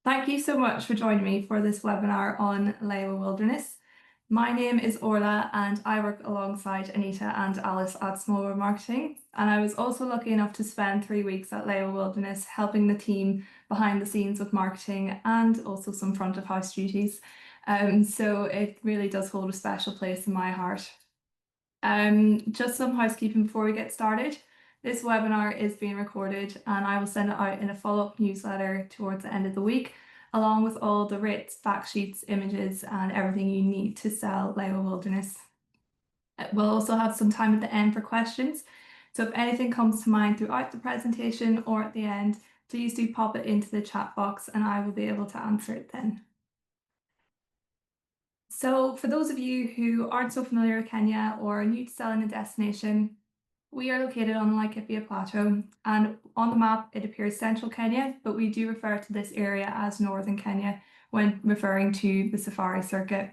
Thank you so much for joining me for this webinar on Lewa Wilderness. My name is Orla and I work alongside Anita and Alice at Smallwood Marketing. And I was also lucky enough to spend 3 weeks at Lewa Wilderness helping the team behind the scenes with marketing and also some front of house duties. So it really does hold a special place in my heart. Just some housekeeping before we get started. This webinar is being recorded and I will send it out in a follow-up newsletter towards the end of the week, along with all the rates, fact sheets, images, and everything you need to sell Lewa Wilderness. We'll also have some time at the end for questions. So if anything comes to mind throughout the presentation or at the end, please do pop it into the chat box and I will be able to answer it then. So for those of you who aren't so familiar with Kenya or are new to selling a destination, we are located on the Laikipia Plateau, and on the map it appears central Kenya, but we do refer to this area as northern Kenya when referring to the safari circuit.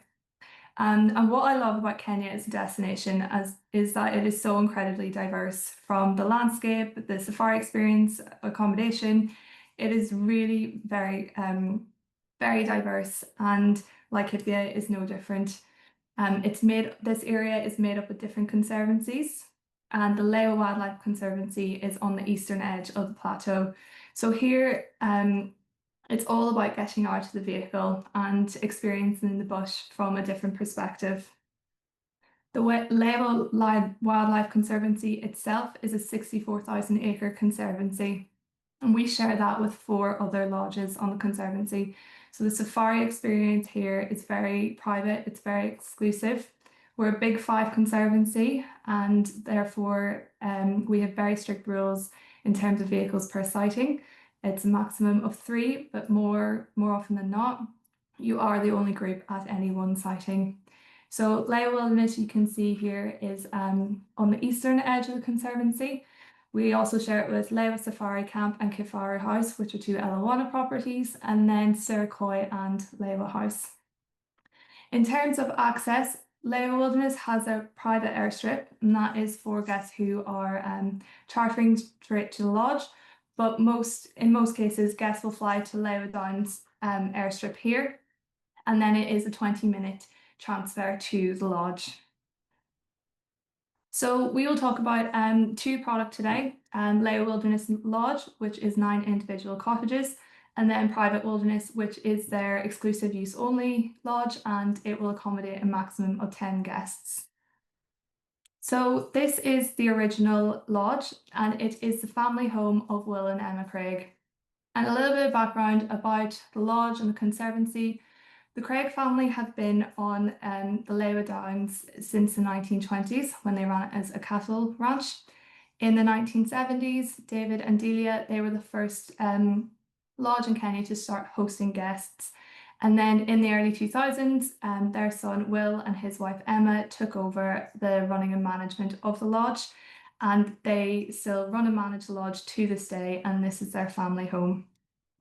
And what I love about Kenya as a destination is that it is so incredibly diverse, from the landscape, the safari experience, accommodation. It is really very diverse, and Laikipia is no different. This area is made up of different conservancies, and the Lewa Wildlife Conservancy is on the eastern edge of the plateau. So here, it's all about getting out of the vehicle and experiencing the bush from a different perspective. The Lewa Wildlife Conservancy itself is a 64,000 acre conservancy, and we share that with 4 other lodges on the conservancy. So the safari experience here is very private, it's very exclusive. We're a Big 5 conservancy, and therefore we have very strict rules in terms of vehicles per sighting. It's a maximum of 3, but more often than not, you are the only group at any one sighting. So Lewa Wilderness, you can see here, is on the eastern edge of the conservancy. We also share it with Lewa Safari Camp and Kifari House, which are 2 Elawana properties, and then Sirikoi and Lewa House. In terms of access, Lewa Wilderness has a private airstrip, and that is for guests who are chartering straight to the lodge. But in most cases, guests will fly to Lewa Downs airstrip here, and then it is a 20-minute transfer to the lodge. So we will talk about 2 products today, Lewa Wilderness Lodge, which is 9 individual cottages, and then Private Wilderness, which is their exclusive use only lodge, and it will accommodate a maximum of 10 guests. So this is the original lodge, and it is the family home of Will and Emma Craig. And a little bit of background about the lodge and the conservancy. The Craig family have been on the Lewa Downs since the 1920s, when they ran it as a cattle ranch. In the 1970s, David and Delia, they were the first lodge in Kenya to start hosting guests. And then in the early 2000s, their son Will and his wife Emma took over the running and management of the lodge, and they still run and manage the lodge to this day, and this is their family home.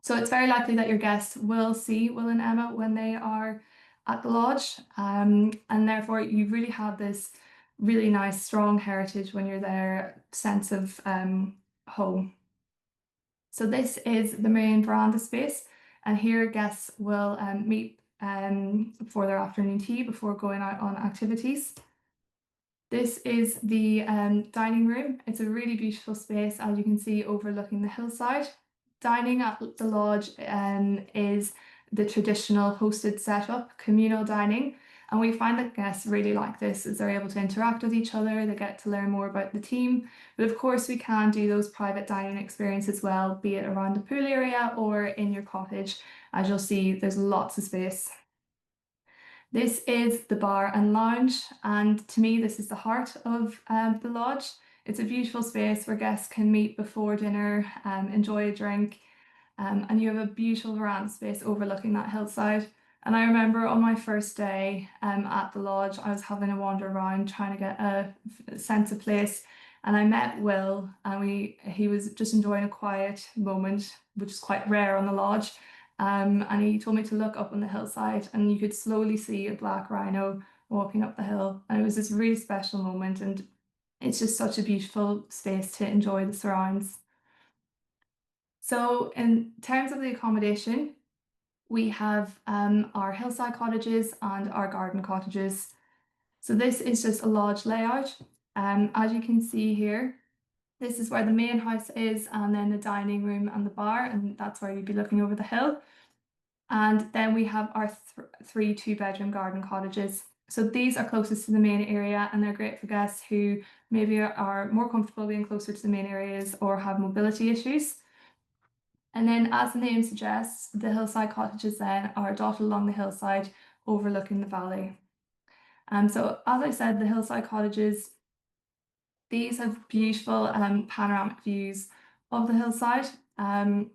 So it's very likely that your guests will see Will and Emma when they are at the lodge, and therefore you really have this really nice, strong heritage when you're there, sense of home. So this is the main veranda space, and here guests will meet for their afternoon tea before going out on activities. This is the dining room. It's a really beautiful space, as you can see, overlooking the hillside. Dining at the lodge is the traditional hosted setup, communal dining, and we find that guests really like this as they're able to interact with each other, they get to learn more about the team. But of course we can do those private dining experiences as well, be it around the pool area or in your cottage. As you'll see, there's lots of space. This is the bar and lounge, and to me this is the heart of the lodge. It's a beautiful space where guests can meet before dinner, enjoy a drink, and you have a beautiful veranda space overlooking that hillside. And I remember on my first day at the lodge, I was having a wander around trying to get a sense of place, and I met Will, and he was just enjoying a quiet moment, which is quite rare on the lodge. And he told me to look up on the hillside, and you could slowly see a black rhino walking up the hill. And it was this really special moment, and it's just such a beautiful space to enjoy the surrounds. So in terms of the accommodation, We have our hillside cottages and our garden cottages. So this is just a lodge layout. As you can see here, this is where the main house is, and then the dining room and the bar, and that's where you'd be looking over the hill. And then we have our three two-bedroom garden cottages. So these are closest to the main area, and they're great for guests who maybe are more comfortable being closer to the main areas or have mobility issues. And then, as the name suggests, the hillside cottages then are dotted along the hillside overlooking the valley. So, as I said, the hillside cottages, these have beautiful panoramic views of the hillside. To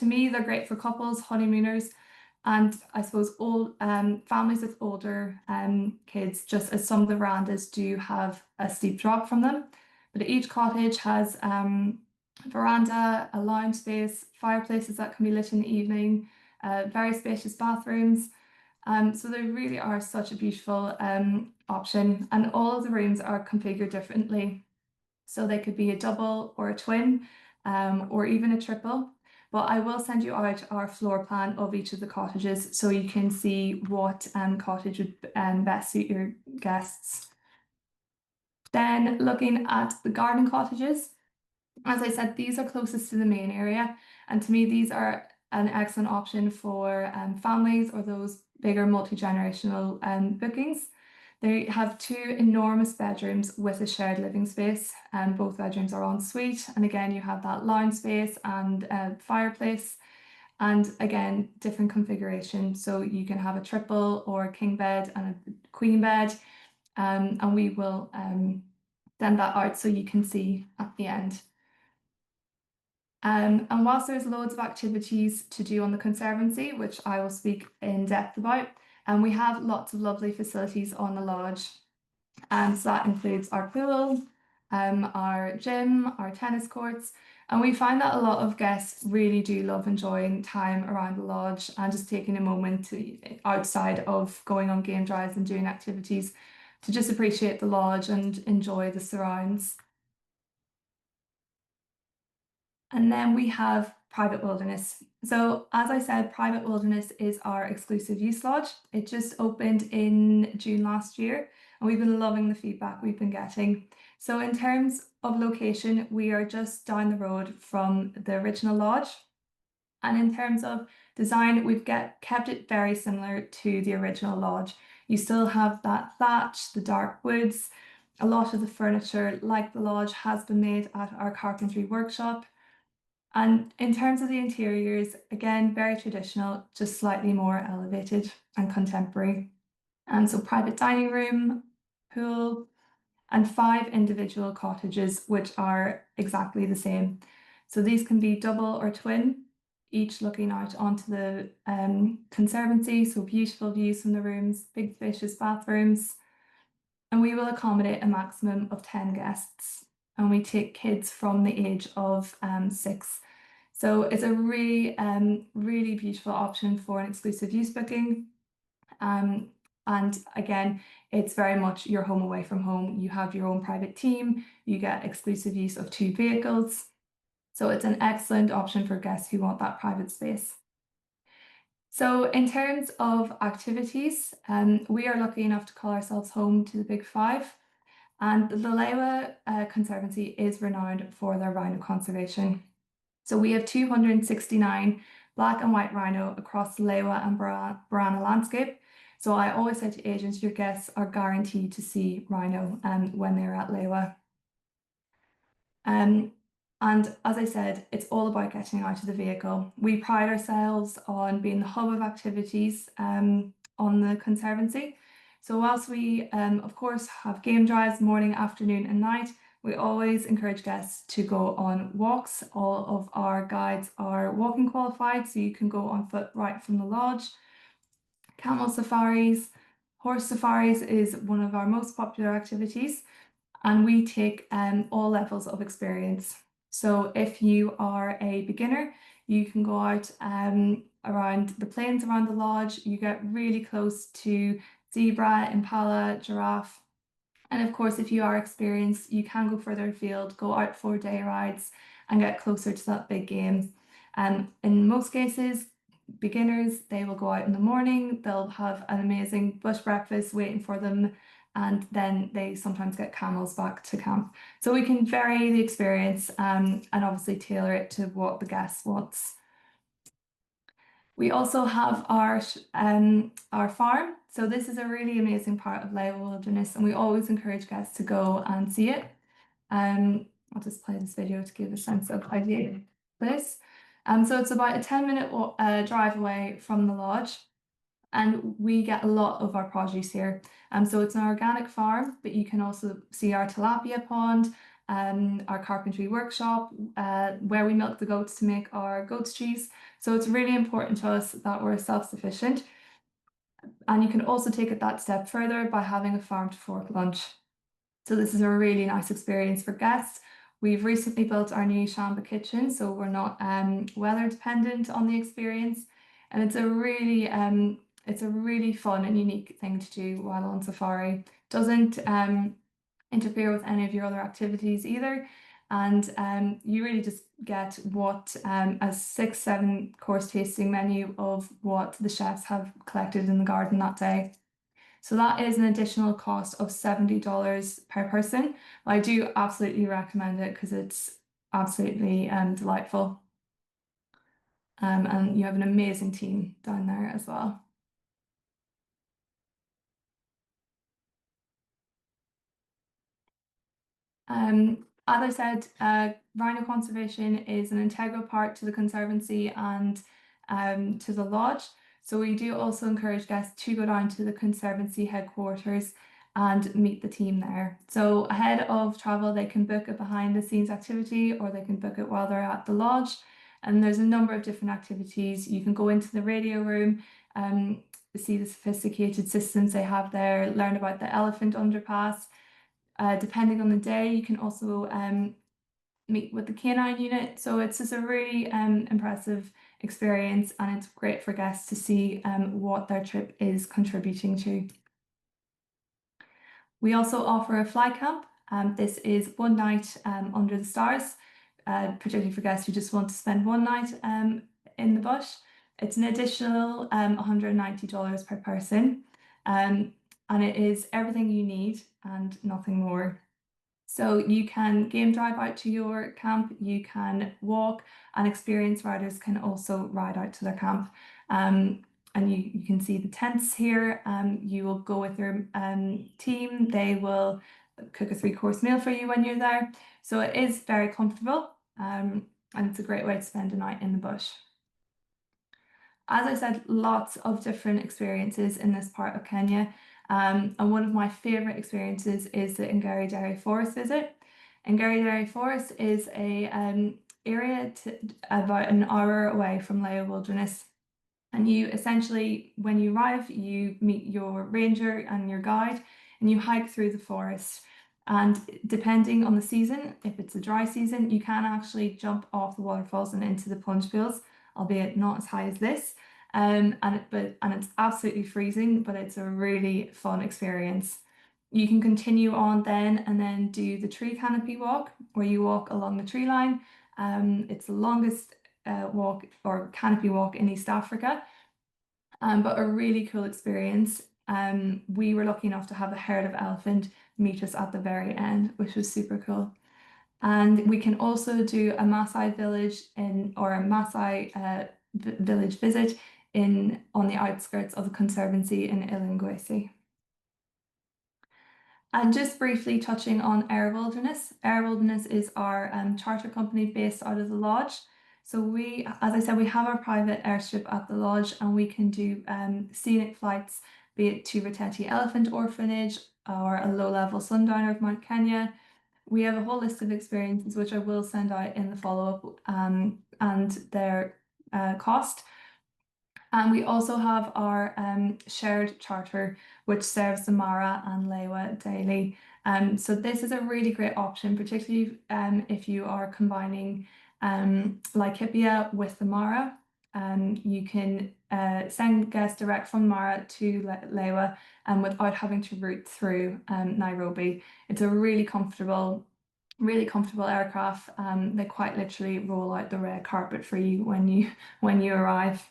me, they're great for couples, honeymooners, and I suppose all families with older kids, just as some of the verandas do have a steep drop from them. But each cottage has veranda, a lounge space, fireplaces that can be lit in the evening, very spacious bathrooms. So they really are such a beautiful option, and all of the rooms are configured differently. So they could be a double or a twin, or even a triple. But I will send you out our floor plan of each of the cottages so you can see what cottage would best suit your guests. Then looking at the garden cottages, as I said, these are closest to the main area, and to me, these are an excellent option for families or those bigger multi-generational bookings. They have two enormous bedrooms with a shared living space, and both bedrooms are en suite. And again, you have that lounge space and a fireplace, and again, different configuration. So you can have a triple or a king bed and a queen bed, and we will send that out so you can see at the end. And whilst there's loads of activities to do on the conservancy, which I will speak in depth about, and we have lots of lovely facilities on the lodge. And so that includes our pool, our gym, our tennis courts. And we find that a lot of guests really do love enjoying time around the lodge and just taking a moment outside of going on game drives and doing activities to just appreciate the lodge and enjoy the surrounds. And then we have private wilderness. So as I said, private wilderness is our exclusive use lodge. It just opened in June last year, and we've been loving the feedback we've been getting. So in terms of location, we are just down the road from the original lodge. And in terms of design, we've kept it very similar to the original lodge. You still have that thatch, the dark woods. A lot of the furniture, like the lodge, has been made at our carpentry workshop. And in terms of the interiors, again, very traditional, just slightly more elevated and contemporary. And so private dining room, pool, and 5 individual cottages, which are exactly the same. So these can be double or twin, each looking out onto the conservancy. So beautiful views from the rooms, big spacious bathrooms. And we will accommodate a maximum of 10 guests. And we take kids from the age of 6. So it's a really beautiful option for an exclusive use booking. And again, it's very much your home away from home. You have your own private team, you get exclusive use of 2 vehicles. So it's an excellent option for guests who want that private space. So in terms of activities, we are lucky enough to call ourselves home to the Big Five. And the Lewa Conservancy is renowned for their rhino conservation. So we have 269 black and white rhino across the Lewa and Barana landscape. So I always say to agents, your guests are guaranteed to see rhino when they're at Lewa. And as I said, it's all about getting out of the vehicle. We pride ourselves on being the hub of activities on the Conservancy. So whilst we, of course, have game drives morning, afternoon, and night, we always encourage guests to go on walks. All of our guides are walking qualified, so you can go on foot right from the lodge. Camel safaris, horse safaris is one of our most popular activities, and we take all levels of experience. So if you are a beginner, you can go out around the plains around the lodge. You get really close to zebra, impala, giraffe. And of course, if you are experienced, you can go further afield, go out for day rides and get closer to that big game. In most cases, beginners, they will go out in the morning, they'll have an amazing bush breakfast waiting for them, and then they sometimes get camels back to camp. So we can vary the experience and obviously tailor it to what the guest wants. We also have our farm. So this is a really amazing part of Lewa Wilderness, and we always encourage guests to go and see it. I'll just play this video to give a sense of idea of this. So it's about a 10-minute drive away from the lodge, and we get a lot of our produce here. So it's an organic farm, but you can also see our tilapia pond, our carpentry workshop, where we milk the goats to make our goat's cheese. So it's really important to us that we're self-sufficient. And you can also take it that step further by having a farm to fork lunch. So this is a really nice experience for guests. We've recently built our new Shamba kitchen, so we're not weather dependent on the experience. And it's a really fun and unique thing to do while on safari. Doesn't interfere with any of your other activities either. And you really just get what a 6, 7 course tasting menu of what the chefs have collected in the garden that day. So that is an additional cost of $70 per person. I do absolutely recommend it because it's absolutely delightful. And you have an amazing team down there as well. As I said, rhino conservation is an integral part to the conservancy and to the lodge. So we do also encourage guests to go down to the conservancy headquarters and meet the team there. So ahead of travel, they can book a behind the scenes activity or they can book it while they're at the lodge. And there's a number of different activities. You can go into the radio room, see the sophisticated systems they have there, learn about the elephant underpass. Depending on the day, you can also meet with the canine unit. So it's just a really impressive experience, and it's great for guests to see what their trip is contributing to. We also offer a fly camp. This is one night under the stars, particularly for guests who just want to spend one night in the bush. It's an additional $190 per person, and it is everything you need and nothing more. So you can game drive out to your camp, you can walk, and experienced riders can also ride out to their camp. And you can see the tents here. You will go with your team. They will cook a 3-course meal for you when you're there. So it is very comfortable, and it's a great way to spend a night in the bush. As I said, lots of different experiences in this part of Kenya. And one of my favorite experiences is the Ngari Dairy Forest visit. Ngari Dairy Forest is a area about an hour away from Lewa Wilderness. And you essentially, when you arrive, you meet your ranger and your guide, and you hike through the forest. And depending on the season, if it's a dry season, you can actually jump off the waterfalls and into the plunge pools, albeit not as high as this. And it's absolutely freezing, but it's a really fun experience. You can continue on then and then do the tree canopy walk, where you walk along the tree line. It's the longest walk or canopy walk in East Africa, but a really cool experience. We were lucky enough to have a herd of elephant meet us at the very end, which was super cool. And we can also do a Maasai village or a Maasai village visit on the outskirts of the conservancy in Ilungwesi. And just briefly touching on Air Wilderness. Air Wilderness is our charter company based out of the lodge. So we, as I said, we have our private airstrip at the lodge, and we can do scenic flights, be it to Roteti Elephant Orphanage or a low-level sundowner of Mount Kenya. We have a whole list of experiences which I will send out in the follow-up and their cost. And we also have our shared charter, which serves the Mara and Lewa daily. So this is a really great option, particularly if you are combining Laikipia with the Mara. You can send guests direct from Mara to Lewa without having to route through Nairobi. It's a really comfortable aircraft. They quite literally roll out the red carpet for you when you arrive.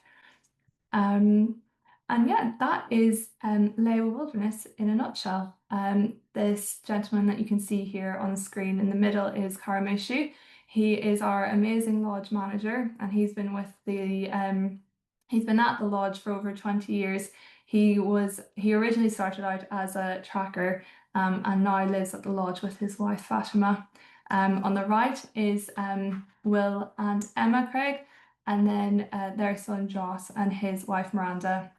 And yeah, that is Lewa Wilderness in a nutshell. This gentleman that you can see here on the screen in the middle is Karameshu. He is our amazing lodge manager, and he's been at the lodge for over 20 years. He originally started out as a tracker, and now lives at the lodge with his wife Fatima. On the right is Will and Emma Craig, and then their son Joss and his wife Miranda.